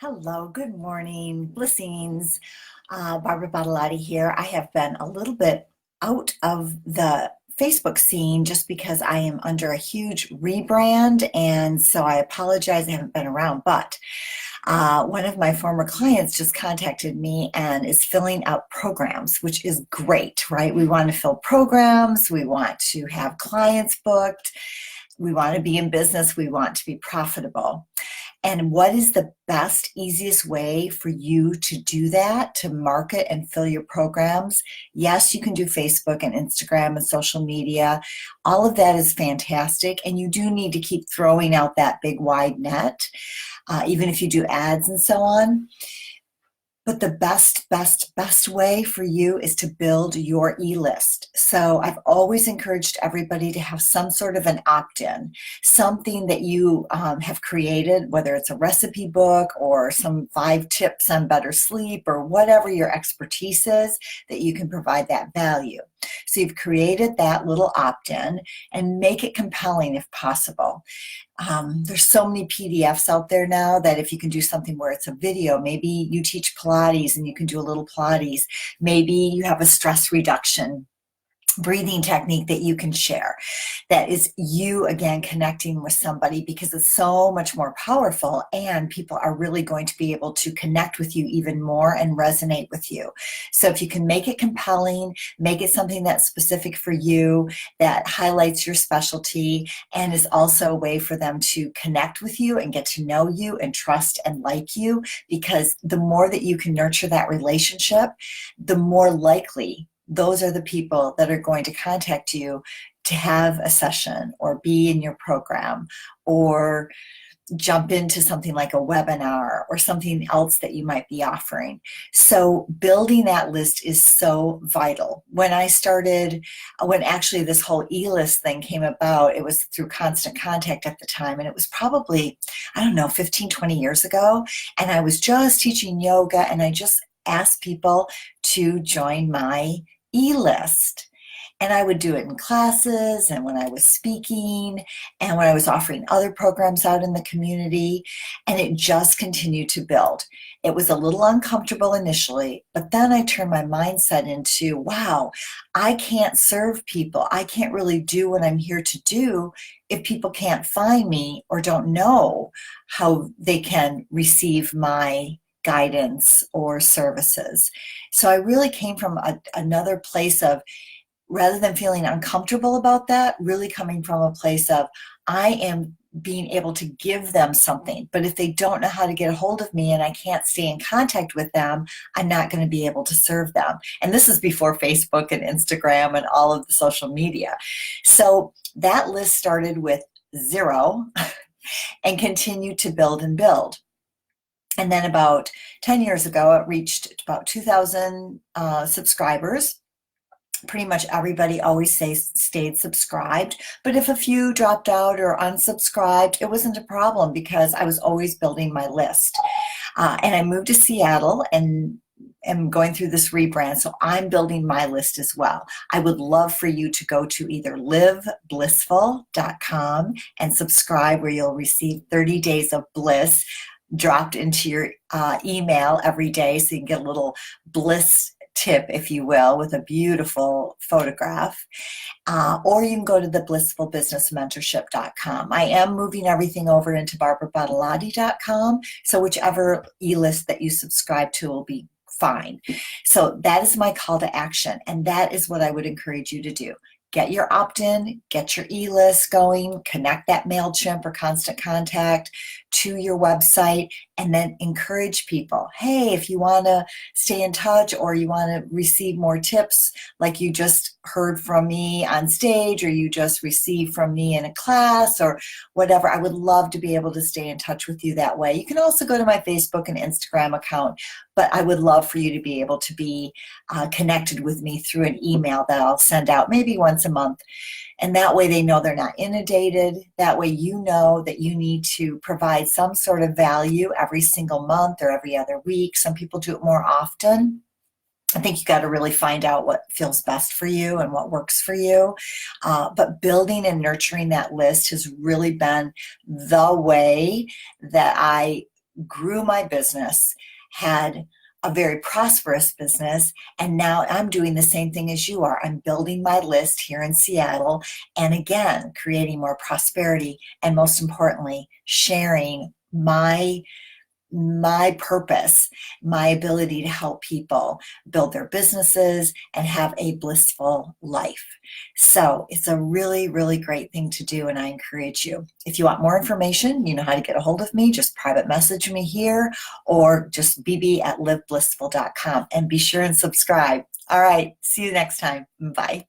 Hello, good morning, blessings. Barbara Bottolotti here. I have been a little bit out of the Facebook scene just because I am under a huge rebrand, and so I apologize. I haven't been around, but one of my former clients just contacted me and is filling out programs, which is great, right? We want to fill programs, we want to have clients booked, we want to be in business, we want to be profitable. And what is the best, easiest way for you to do that, to market and fill your programs? Yes, you can do Facebook and Instagram and social media. All of that is fantastic. And you do need to keep throwing out that big wide net, even if you do ads and so on. But the best way for you is to build your e-list. So I've always encouraged everybody to have some sort of an opt-in, something that you have created, whether it's a recipe book or some 5 tips on better sleep or whatever your expertise is, that you can provide that value. So you've created that little opt-in and make it compelling if possible. There's so many PDFs out there now that if you can do something where it's a video, maybe you teach Pilates and you can do a little Pilates. Maybe you have a stress reduction breathing technique that you can share. That is you, again, connecting with somebody, because it's so much more powerful and people are really going to be able to connect with you even more and resonate with you. So if you can make it compelling, make it something that's specific for you, that highlights your specialty, and is also a way for them to connect with you and get to know you and trust and like you, because the more that you can nurture that relationship, the more likely those are the people that are going to contact you to have a session or be in your program or jump into something like a webinar or something else that you might be offering. So building that list is so vital. When actually this whole e-list thing came about, it was through Constant Contact at the time, and it was probably, I don't know, 15, 20 years ago. And I was just teaching yoga, and I just asked people to join my e-list. And I would do it in classes and when I was speaking and when I was offering other programs out in the community, and it just continued to build. It was a little uncomfortable initially, but then I turned my mindset into, wow, I can't serve people. I can't really do what I'm here to do if people can't find me or don't know how they can receive my guidance or services. So I really came from another place of, rather than feeling uncomfortable about that, really coming from a place of, I am being able to give them something. But if they don't know how to get a hold of me and I can't stay in contact with them, I'm not going to be able to serve them. And this is before Facebook and Instagram and all of the social media. So that list started with 0 and continued to build and build. And then about 10 years ago, it reached about 2,000 subscribers. Pretty much everybody always stayed subscribed. But if a few dropped out or unsubscribed, it wasn't a problem because I was always building my list. And I moved to Seattle and am going through this rebrand, so I'm building my list as well. I would love for you to go to either liveblissful.com and subscribe, where you'll receive 30 days of bliss dropped into your email every day, so you can get a little bliss tip, if you will, with a beautiful photograph. Or you can go to the blissfulbusinessmentorship.com. I am moving everything over into barbarabottolotti.com, so whichever e-list that you subscribe to will be fine. So that is my call to action, and that is what I would encourage you to do. Get your opt-in, get your e-list going, connect that MailChimp or Constant Contact to your website, and then encourage people. Hey, if you want to stay in touch or you want to receive more tips, like you just heard from me on stage or you just received from me in a class or whatever, I would love to be able to stay in touch with you that way. You can also go to my Facebook and Instagram account, but I would love for you to be able to be connected with me through an email that I'll send out maybe once a month. And that way they know they're not inundated. That way you know that you need to provide some sort of value every single month or every other week. Some people do it more often. I think you got to really find out what feels best for you and what works for you. But building and nurturing that list has really been the way that I grew my business, had a very prosperous business, and now I'm doing the same thing as you are. I'm building my list here in Seattle, and again, creating more prosperity, and most importantly, sharing my purpose, my ability to help people build their businesses and have a blissful life. So it's a really, really great thing to do, and I encourage you. If you want more information, you know how to get a hold of me. Just private message me here or just bb@liveblissful.com, and be sure and subscribe. All right, see you next time. Bye.